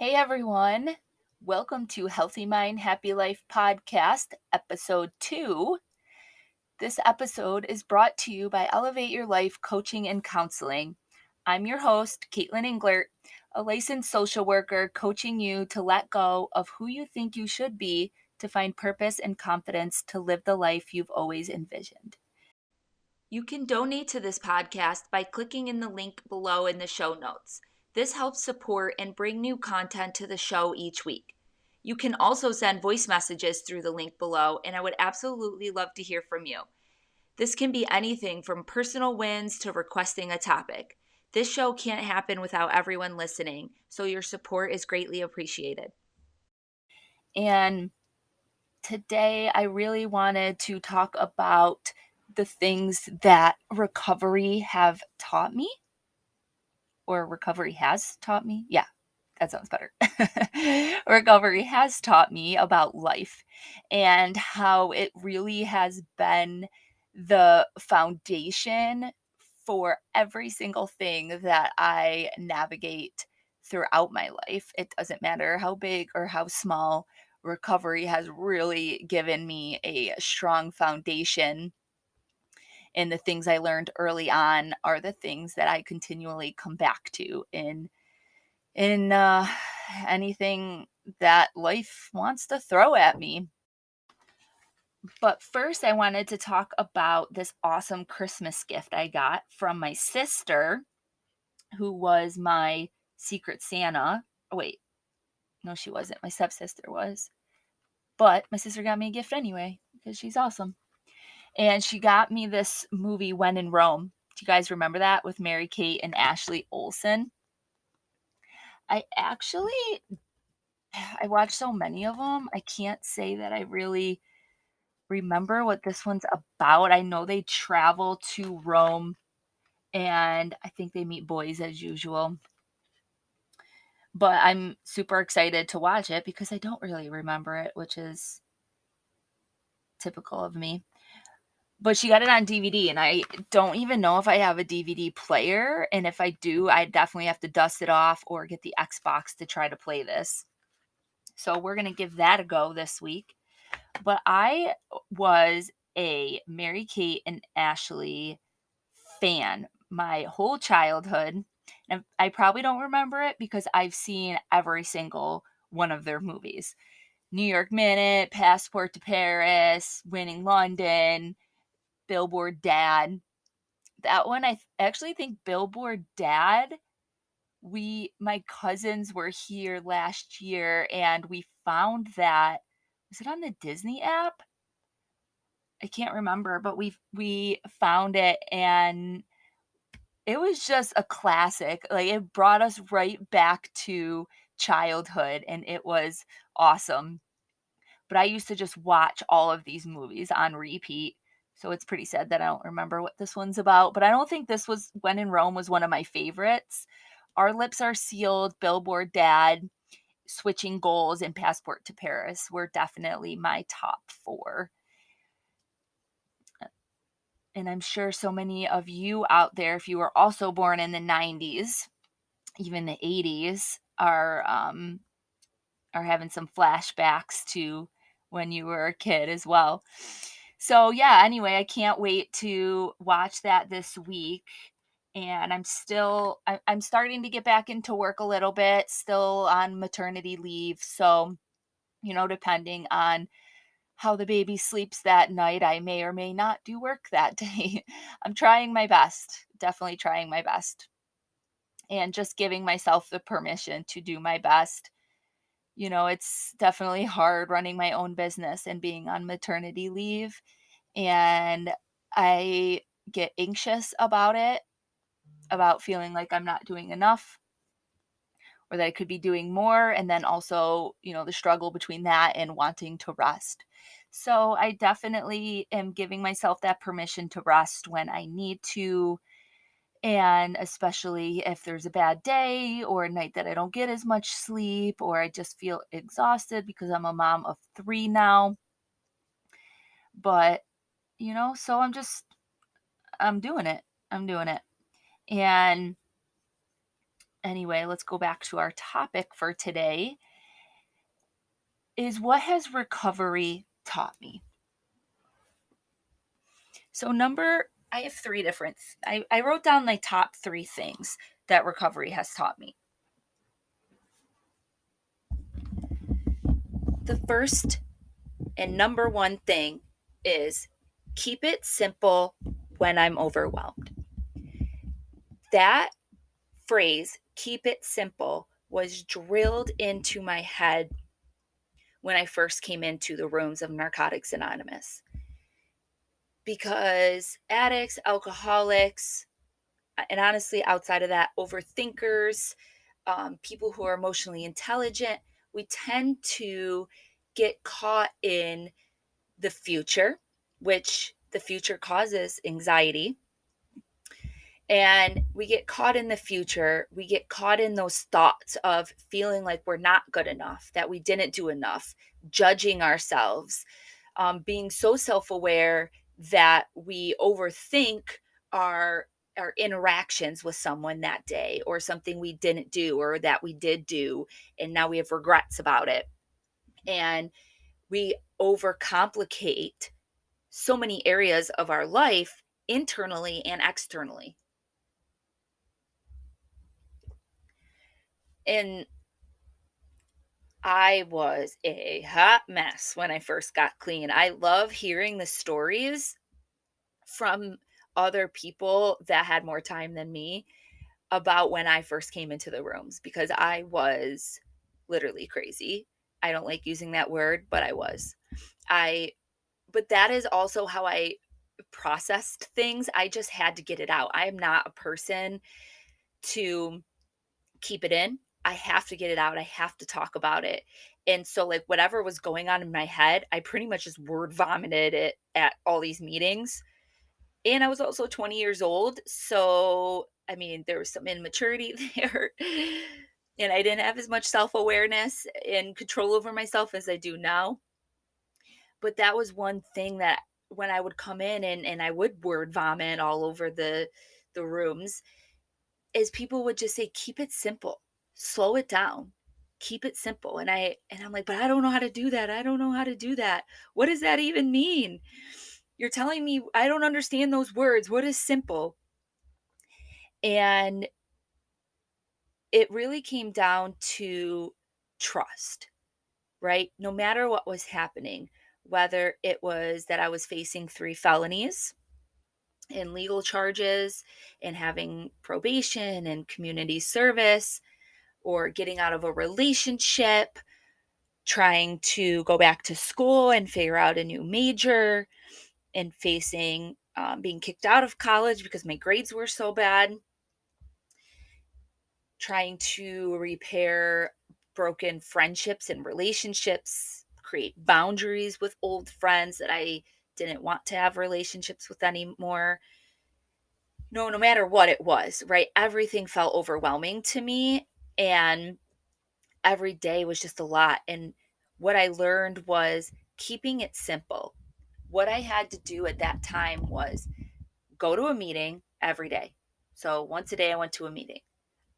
Hey everyone, welcome to Healthy Mind, Happy Life podcast, episode 2. This episode is brought to you by Elevate Your Life Coaching and Counseling. I'm your host, Caitlin Englert, a licensed social worker coaching you to let go of who you think you should be to find purpose and confidence to live the life you've always envisioned. You can donate to this podcast by clicking in the link below in the show notes. This helps support and bring new content to the show each week. You can also send voice messages through the link below, and I would absolutely love to hear from you. This can be anything from personal wins to requesting a topic. This show can't happen without everyone listening, so your support is greatly appreciated. And today I really wanted to talk about the things that recovery have taught me, or recovery has taught me. Yeah, that sounds better. Recovery has taught me about life and how it really has been the foundation for every single thing that I navigate throughout my life. It doesn't matter how big or how small, recovery has really given me a strong foundation, and the things I learned early on are the things that I continually come back to in anything that life wants to throw at me. But first, I wanted to talk about this awesome Christmas gift I got from my sister, who was my secret Santa. Oh, wait, no, she wasn't. My stepsister was. But my sister got me a gift anyway because she's awesome. And she got me this movie, When in Rome. Do you guys remember that, with Mary Kate and Ashley Olsen? I actually I watched so many of them. I can't say that I really remember what this one's about. I know they travel to Rome and I think they meet boys as usual. But I'm super excited to watch it because I don't really remember it, which is typical of me. But she got it on DVD, and I don't even know if I have a DVD player. And if I do, I definitely have to dust it off or get the Xbox to try to play this. So we're going to give that a go this week. But I was a Mary Kate and Ashley fan my whole childhood. And I probably don't remember it because I've seen every single one of their movies. New York Minute, Passport to Paris, Winning London, Billboard Dad. That one, I actually think Billboard Dad, my cousins were here last year and we found that, was it on the Disney app? I can't remember, but we found it and it was just a classic. Like, it brought us right back to childhood and it was awesome. But I used to just watch all of these movies on repeat. So it's pretty sad that I don't remember what this one's about, but I don't think this was When in Rome was one of my favorites. Our Lips Are Sealed, Billboard Dad, Switching Goals, and Passport to Paris were definitely my top 4. And I'm sure so many of you out there, if you were also born in the 90s, even the 80s, are having some flashbacks to when you were a kid as well. So yeah, anyway, I can't wait to watch that this week. And I'm starting to get back into work a little bit, still on maternity leave. So, depending on how the baby sleeps that night, I may or may not do work that day. I'm trying my best, definitely trying my best, and just giving myself the permission to do my best. It's definitely hard running my own business and being on maternity leave. And I get anxious about it, about feeling like I'm not doing enough or that I could be doing more. And then also, the struggle between that and wanting to rest. So I definitely am giving myself that permission to rest when I need to. And especially if there's a bad day or a night that I don't get as much sleep or I just feel exhausted because I'm a mom of 3 now. But, so I'm doing it. I'm doing it. And Anyway, let's go back to our topic for today is what has recovery taught me? So I have three different, I wrote down my top three things that recovery has taught me. The first and number one thing is keep it simple when I'm overwhelmed. That phrase, keep it simple, was drilled into my head when I first came into the rooms of Narcotics Anonymous. Because addicts, alcoholics, and honestly, outside of that, overthinkers, people who are emotionally intelligent, we tend to get caught in the future, which the future causes anxiety. And we get caught in the future. We get caught in those thoughts of feeling like we're not good enough, that we didn't do enough, judging ourselves, being so self aware that we overthink our our interactions with someone that day, or something we didn't do or that we did do, and now we have regrets about it. And we overcomplicate so many areas of our life, internally and externally. And I was a hot mess when I first got clean. I love hearing the stories from other people that had more time than me about when I first came into the rooms, because I was literally crazy. I don't like using that word, but I was. I but that is also how I processed things. I just had to get it out. I am not a person to keep it in. I have to get it out. I have to talk about it. And so, like, whatever was going on in my head, I pretty much just word vomited it at all these meetings. And I was also 20 years old. So, I mean, there was some immaturity there. And I didn't have as much self awareness and control over myself as I do now. But that was one thing that when I would come in and I would word vomit all over the rooms, is people would just say, keep it simple, slow it down, keep it simple. And I'm like, but I don't know how to do that. I don't know how to do that. What does that even mean? You're telling me I don't understand those words. What is simple? And it really came down to trust, right? No matter what was happening, whether it was that I was facing 3 felonies and legal charges and having probation and community service, or getting out of a relationship, trying to go back to school and figure out a new major, and facing being kicked out of college because my grades were so bad, trying to repair broken friendships and relationships, create boundaries with old friends that I didn't want to have relationships with anymore. No matter what it was, right? Everything felt overwhelming to me. And every day was just a lot. And what I learned was keeping it simple. What I had to do at that time was go to a meeting every day. So once a day, I went to a meeting,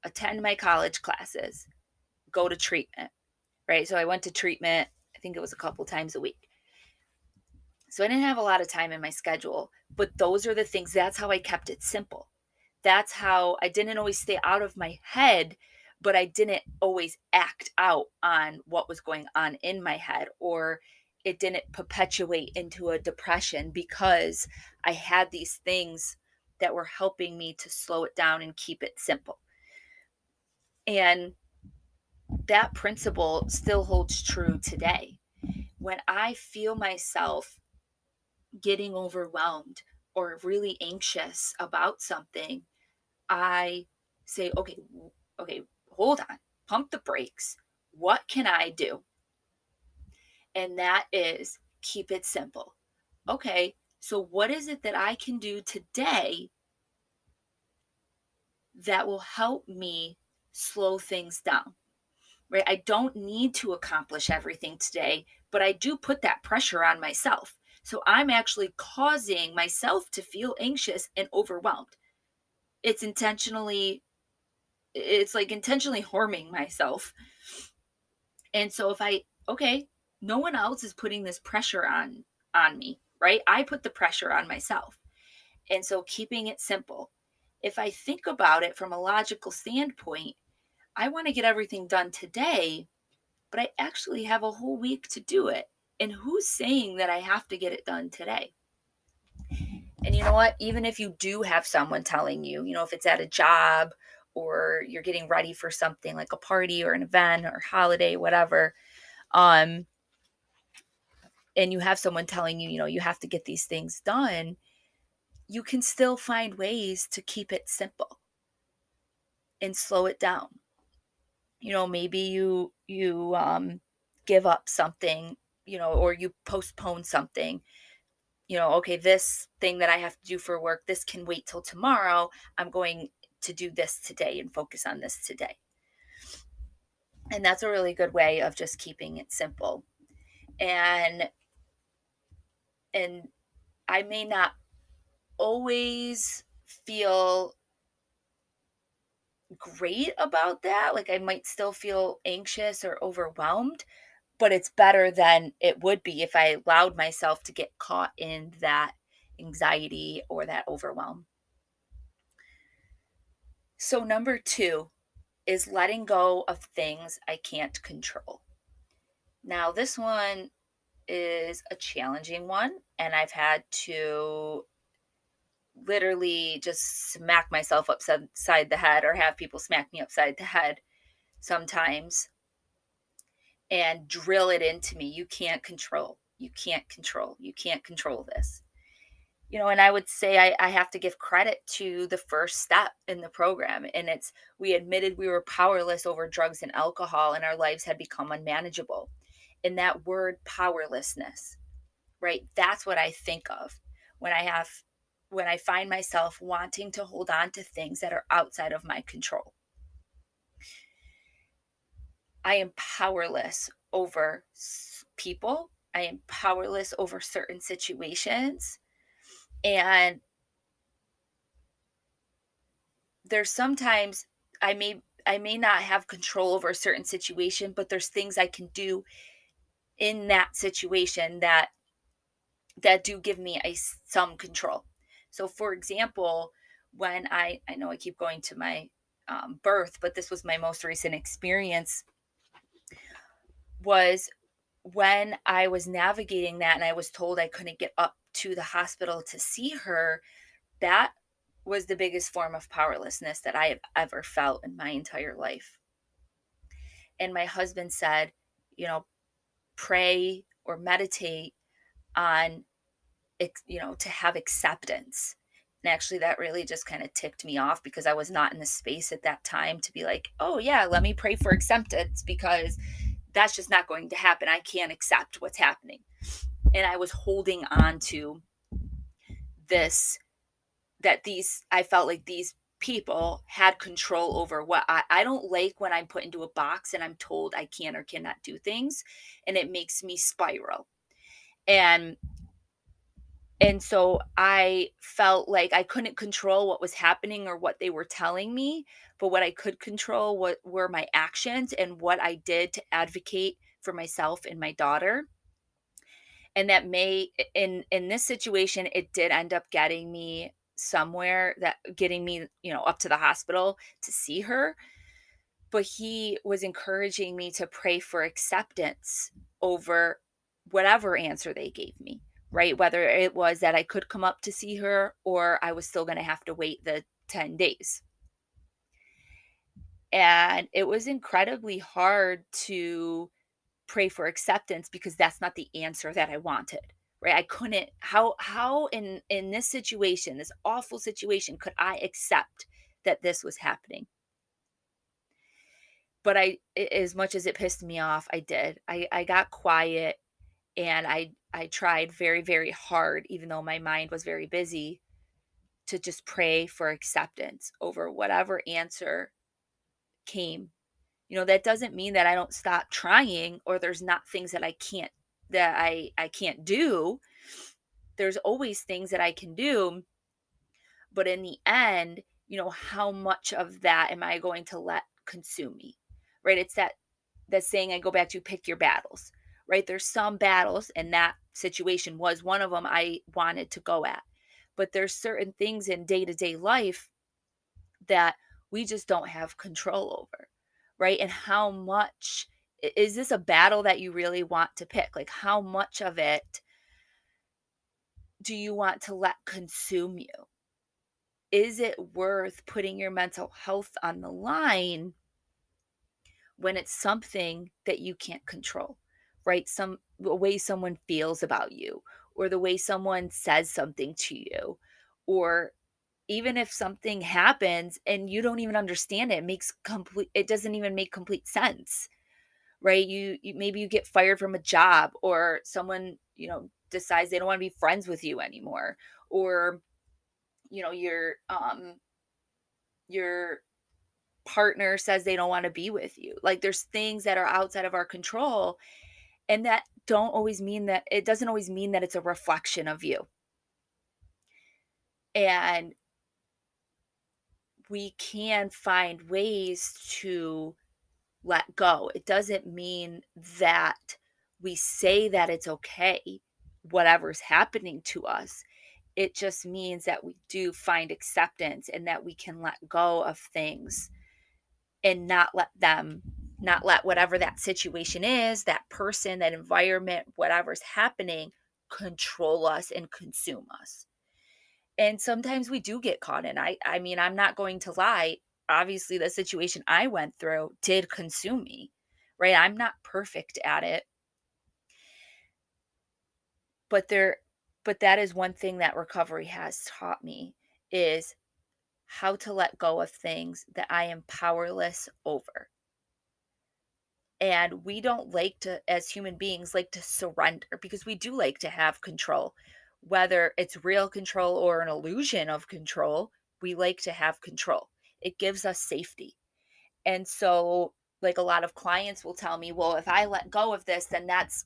attend my college classes, go to treatment, right? So I went to treatment, I think it was a couple times a week. So I didn't have a lot of time in my schedule, but those are the things. That's how I kept it simple. That's how I didn't always stay out of my head, but I didn't always act out on what was going on in my head, or it didn't perpetuate into a depression, because I had these things that were helping me to slow it down and keep it simple. And that principle still holds true today. When I feel myself getting overwhelmed or really anxious about something, I say, okay, hold on, pump the brakes. What can I do? And that is keep it simple. Okay, so what is it that I can do today that will help me slow things down? Right? I don't need to accomplish everything today, but I do put that pressure on myself. So I'm actually causing myself to feel anxious and overwhelmed. It's intentionally it's like intentionally harming myself. And so if I okay, no one else is putting this pressure on me, right? I put the pressure on myself. And so keeping it simple. If I think about it from a logical standpoint, I want to get everything done today, but I actually have a whole week to do it. And who's saying that I have to get it done today? And you know what? Even if you do have someone telling you, if it's at a job or you're getting ready for something like a party or an event or holiday, whatever, um, and you have someone telling you, you have to get these things done, you can still find ways to keep it simple and slow it down. Maybe you give up something, or you postpone something. Okay, this thing that I have to do for work, this can wait till tomorrow. I'm going to do this today and focus on this today. And that's a really good way of just keeping it simple. And and I may not always feel great about that. Like I might still feel anxious or overwhelmed, but it's better than it would be if I allowed myself to get caught in that anxiety or that overwhelm. So, number 2 is letting go of things I can't control. Now, this one is a challenging one, and I've had to literally just smack myself upside the head or have people smack me upside the head sometimes and drill it into me. You can't control. You can't control. You can't control this. And I would say I have to give credit to the first step in the program. And we admitted we were powerless over drugs and alcohol, and our lives had become unmanageable. And that word powerlessness, right? That's what I think of when I find myself wanting to hold on to things that are outside of my control. I am powerless over people. I am powerless over certain situations. And there's sometimes I may not have control over a certain situation, but there's things I can do in that situation that do give me some control. So for example, when I know I keep going to my birth, but this was my most recent experience, was when I was navigating that and I was told I couldn't get up to the hospital to see her. That was the biggest form of powerlessness that I have ever felt in my entire life. And my husband said, pray or meditate on, to have acceptance. And actually, that really just kind of ticked me off because I was not in the space at that time to be like, oh, yeah, let me pray for acceptance, because that's just not going to happen. I can't accept what's happening. And I was holding on to this, I felt like these people had control over what I don't like when I'm put into a box and I'm told I can or cannot do things, and it makes me spiral. And so I felt like I couldn't control what was happening or what they were telling me, but what I could control were my actions and what I did to advocate for myself and my daughter. And that in this situation, it did end up getting me somewhere, that getting me, up to the hospital to see her. But he was encouraging me to pray for acceptance over whatever answer they gave me, right? Whether it was that I could come up to see her or I was still going to have to wait the 10 days. And it was incredibly hard to pray for acceptance because that's not the answer that I wanted. Right? I couldn't, how in this situation, this awful situation, could I accept that this was happening? But as much as it pissed me off, I did. I got quiet, and I tried very, very hard, even though my mind was very busy, to just pray for acceptance over whatever answer came. That doesn't mean that I don't stop trying or there's not things that I can't do. There's always things that I can do, but in the end, how much of that am I going to let consume me? Right? It's that saying I go back to, pick your battles. Right? There's some battles, and that situation was one of them I wanted to go at. But there's certain things in day-to-day life that we just don't have control over. Right? And how much is this a battle that you really want to pick? Like, how much of it do you want to let consume you? Is it worth putting your mental health on the line when it's something that you can't control, right? The way someone feels about you, or the way someone says something to you, or even if something happens and you don't even understand it, it doesn't even make complete sense, right? You maybe you get fired from a job, or someone, decides they don't want to be friends with you anymore, or your partner says they don't want to be with you. Like, there's things that are outside of our control, and that don't always mean that it doesn't always mean that it's a reflection of you. And we can find ways to let go. It doesn't mean that we say that it's okay, whatever's happening to us. It just means that we do find acceptance, and that we can let go of things, and not let whatever that situation is, that person, that environment, whatever's happening, control us and consume us. And sometimes we do get caught in. I mean, I'm not going to lie. Obviously, the situation I went through did consume me, right? I'm not perfect at it, but that is one thing that recovery has taught me, is how to let go of things that I am powerless over. And we don't like to, as human beings, like to surrender, because we do like to have control. Whether it's real control or an illusion of control, we like to have control. It gives us safety. And so, like, a lot of clients will tell me, well, if I let go of this, then that's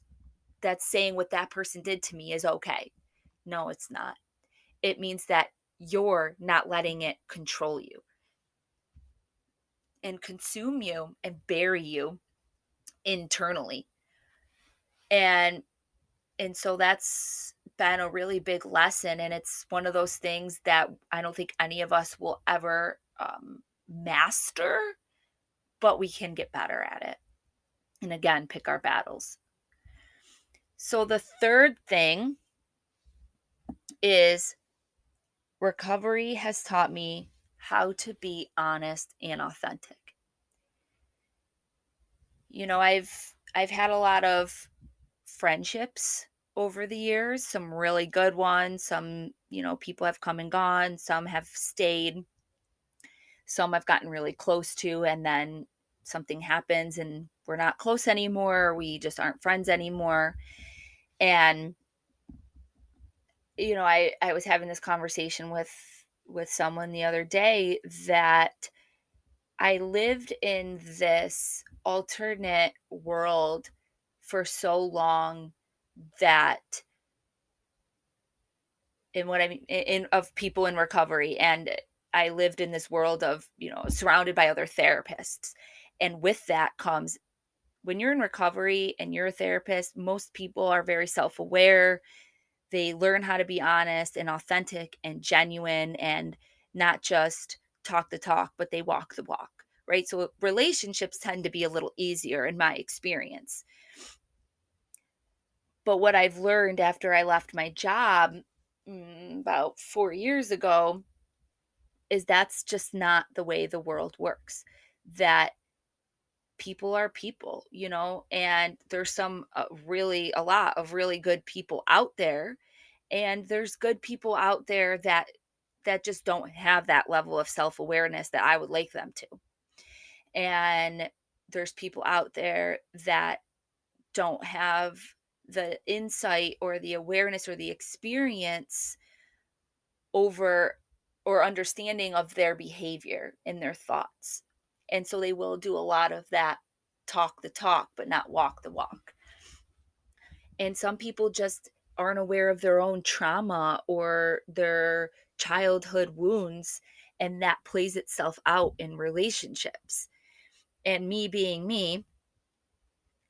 saying what that person did to me is okay. No, it's not. It means that you're not letting it control you and consume you and bury you internally. And so that's been a really big lesson, and it's one of those things that I don't think any of us will ever master, but we can get better at it. And again, pick our battles. So the third thing is, recovery has taught me how to be honest and authentic. I've had a lot of friendships over the years, some really good ones, some, people have come and gone, some have stayed, some I've gotten really close to, and then something happens and we're not close anymore, we just aren't friends anymore. And I was having this conversation with someone the other day, that I lived in this alternate world for so long, that in what I mean in of people in recovery, and I lived in this world of, surrounded by other therapists. And with that comes, when you're in recovery and you're a therapist, most people are very self-aware. They learn how to be honest and authentic and genuine, and not just talk the talk, but they walk the walk, right? So relationships tend to be a little easier in my experience. But what I've learned after I left my job, about 4 years ago, is that's just not the way the world works. That people are people, and there's a lot of really good people out there, and there's good people out there that just don't have that level of self-awareness that I would like them to. And there's people out there that don't have the insight or the awareness or the experience over, or understanding of their behavior and their thoughts. And so they will do a lot of that, talk the talk, but not walk the walk. And some people just aren't aware of their own trauma or their childhood wounds, And that plays itself out in relationships. And me being me,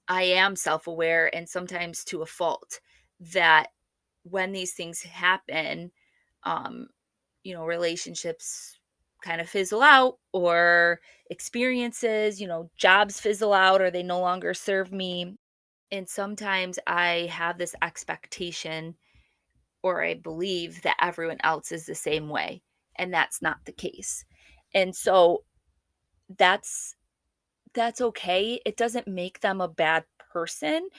I am self aware and sometimes to a fault that when these things happen, um, relationships kind of fizzle out, or experiences, jobs fizzle out, or they no longer serve me. And sometimes I have this expectation, or I believe that everyone else is the same way. And that's not the case. And so that's that's okay. It doesn't make them a bad person.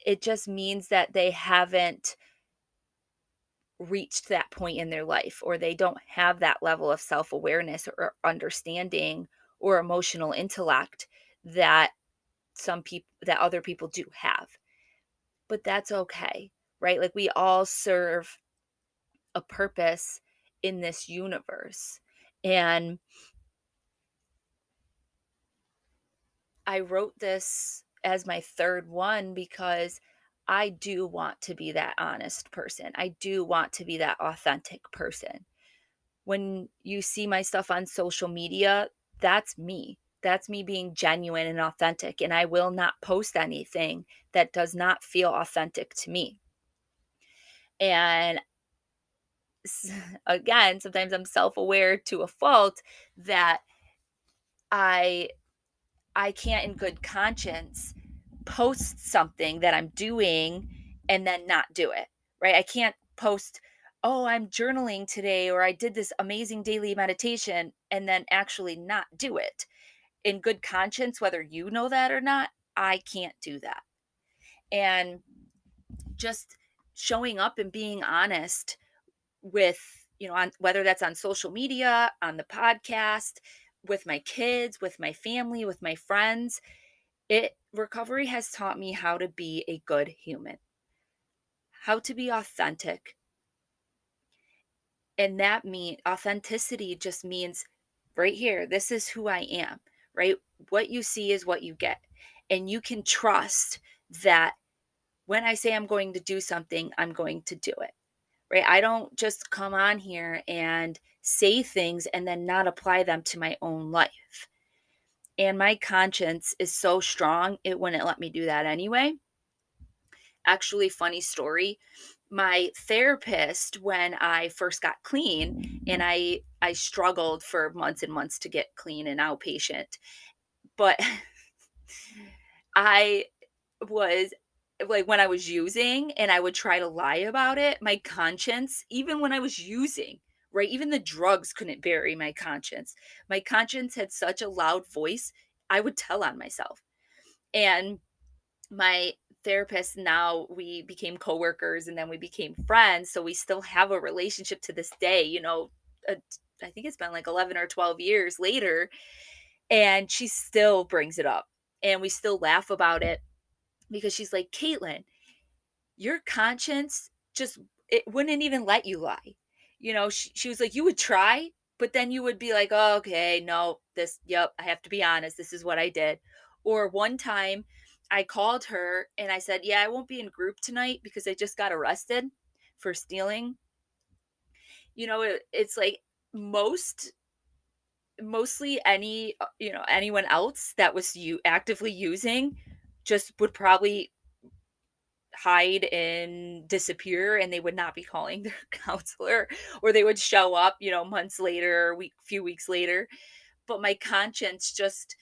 It just means that they haven't reached that point in their life, or they don't have that level of self-awareness or understanding or emotional intellect that other people do have. But that's okay, right? Like, we all serve a purpose in this universe. And I wrote this as my third one because I do want to be that honest person. I do want to be that authentic person. When you see my stuff on social media, that's me. That's me being genuine and authentic. And I will not post anything that does not feel authentic to me. And again, sometimes I'm self aware to a fault that I I can't in good conscience post something that I'm doing and then not do it, right? I can't post, "Oh, I'm journaling today," or "I did this amazing daily meditation," and then actually not do it. In good conscience, whether you know that or not, I can't do that. And just showing up and being honest with, on whether that's on social media, on the podcast, with my kids, with my family, with my friends, it recovery has taught me how to be a good human, how to be authentic. And that mean authenticity just means right here, this is who I am, right? What you see is what you get. And you can trust that when I say I'm going to do something, I'm going to do it, right? I don't just come on here and say things and then not apply them to my own life. And my conscience is so strong, it wouldn't let me do that anyway. Actually, funny story. My therapist, when I first got clean, and I struggled for months and months to get clean and outpatient, but I was like, when I was using and I would try to lie about it, my conscience, even when I was using, right? Even the drugs couldn't bury my conscience. My conscience had such a loud voice, I would tell on myself. And my therapist, now we became coworkers and then we became friends, so we still have a relationship to this day, uh, I think it's been like 11 or 12 years later, and she still brings it up and we still laugh about it because she's like, "Caitlin, your conscience just, it wouldn't even let you lie." She was like, "You would try, but then you would be like, oh, okay, no, this, yep, I have to be honest. This is what I did." Or one time I called her and I said, "Yeah, I won't be in group tonight because I just got arrested for stealing." It's like most mostly anyone else that was you actively using just would probably hide and disappear, and they would not be calling their counselor, or they would show up, months later, few weeks later. But my conscience just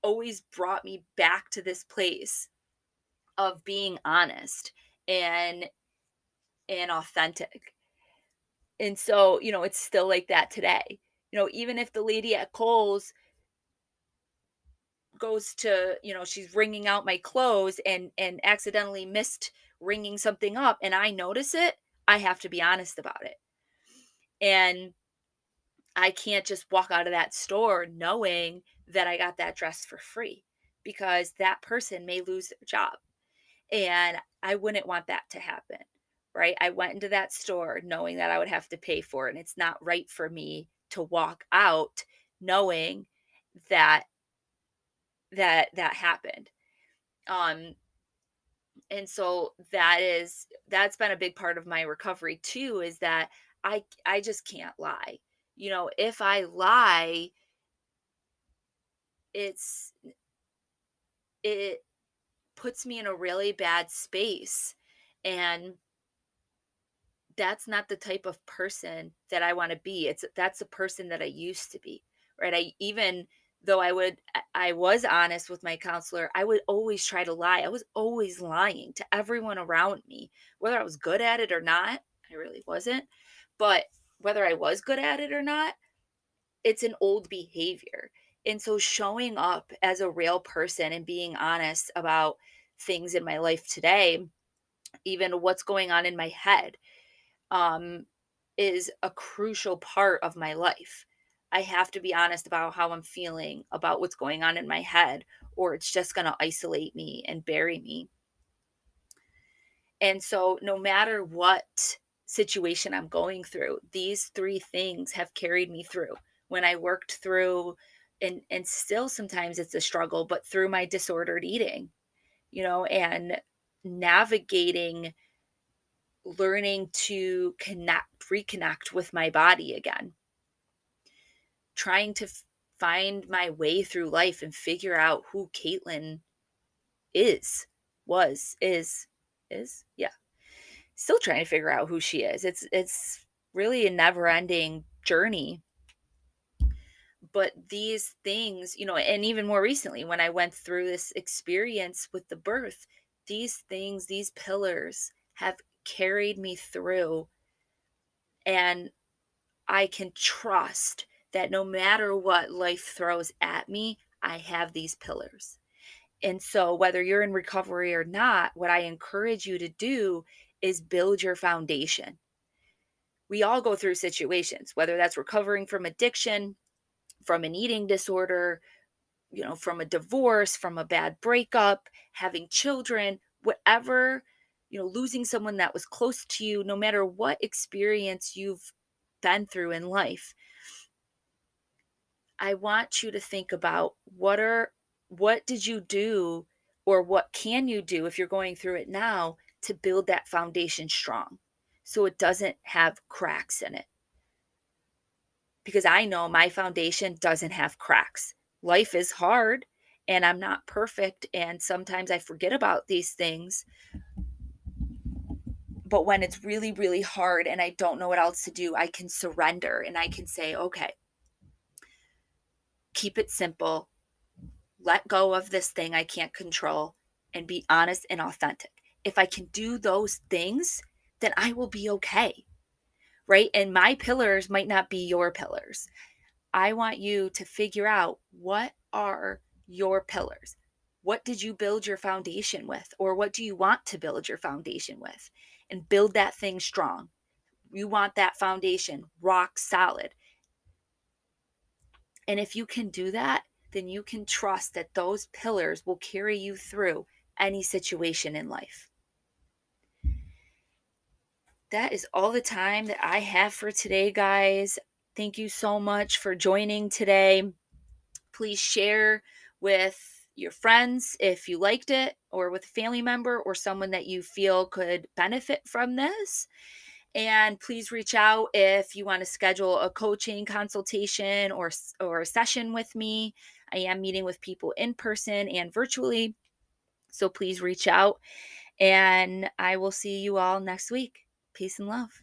always brought me back to this place of being honest and authentic. And so, it's still like that today. Even if the lady at Kohl's goes to, she's wringing out my clothes and accidentally missed ringing something up and I notice it, I have to be honest about it. And I can't just walk out of that store knowing that I got that dress for free, because that person may lose their job. And I wouldn't want that to happen, right? I went into that store knowing that I would have to pay for it. And it's not right for me to walk out knowing that that happened. Um, and so that's been a big part of my recovery too, is that I just can't lie. If I lie, it's it puts me in a really bad space. And that's not the type of person that I want to be. That's the person that I used to be, right? I even though I was honest with my counselor, I would always try to lie. I was always lying to everyone around me, whether I was good at it or not. I really wasn't. But whether I was good at it or not, it's an old behavior. And so showing up as a real person and being honest about things in my life today, even what's going on in my head, um, is a crucial part of my life. I have to be honest about how I'm feeling, about what's going on in my head, or it's just going to isolate me and bury me. And so, no matter what situation I'm going through, these three things have carried me through. When I worked through, and still sometimes it's a struggle, but through my disordered eating, and navigating, learning to reconnect with my body again, trying to find my way through life and figure out who Caitlin is, was, yeah. Still trying to figure out who she is. It's really a never-ending journey. But these things, and even more recently when I went through this experience with the birth, these things, these pillars have carried me through, and I can trust that no matter what life throws at me, I have these pillars. And so, whether you're in recovery or not, what I encourage you to do is build your foundation. We all go through situations, whether that's recovering from addiction, from an eating disorder, from a divorce, from a bad breakup, having children, whatever, losing someone that was close to you, no matter what experience you've been through in life. I want you to think about what did you do, or what can you do if you're going through it now, to build that foundation strong so it doesn't have cracks in it. Because I know my foundation doesn't have cracks. Life is hard and I'm not perfect, and sometimes I forget about these things. But when it's really, really hard and I don't know what else to do, I can surrender and I can say, okay, keep it simple, let go of this thing I can't control, and be honest and authentic. If I can do those things, then I will be okay, right? And my pillars might not be your pillars. I want you to figure out, what are your pillars? What did you build your foundation with? Or what do you want to build your foundation with? And build that thing strong. You want that foundation rock solid. And if you can do that, then you can trust that those pillars will carry you through any situation in life. That is all the time that I have for today, guys. Thank you so much for joining today. Please share with your friends if you liked it, or with a family member or someone that you feel could benefit from this. And please reach out if you want to schedule a coaching consultation or a session with me. I am meeting with people in person and virtually. So please reach out, and I will see you all next week. Peace and love.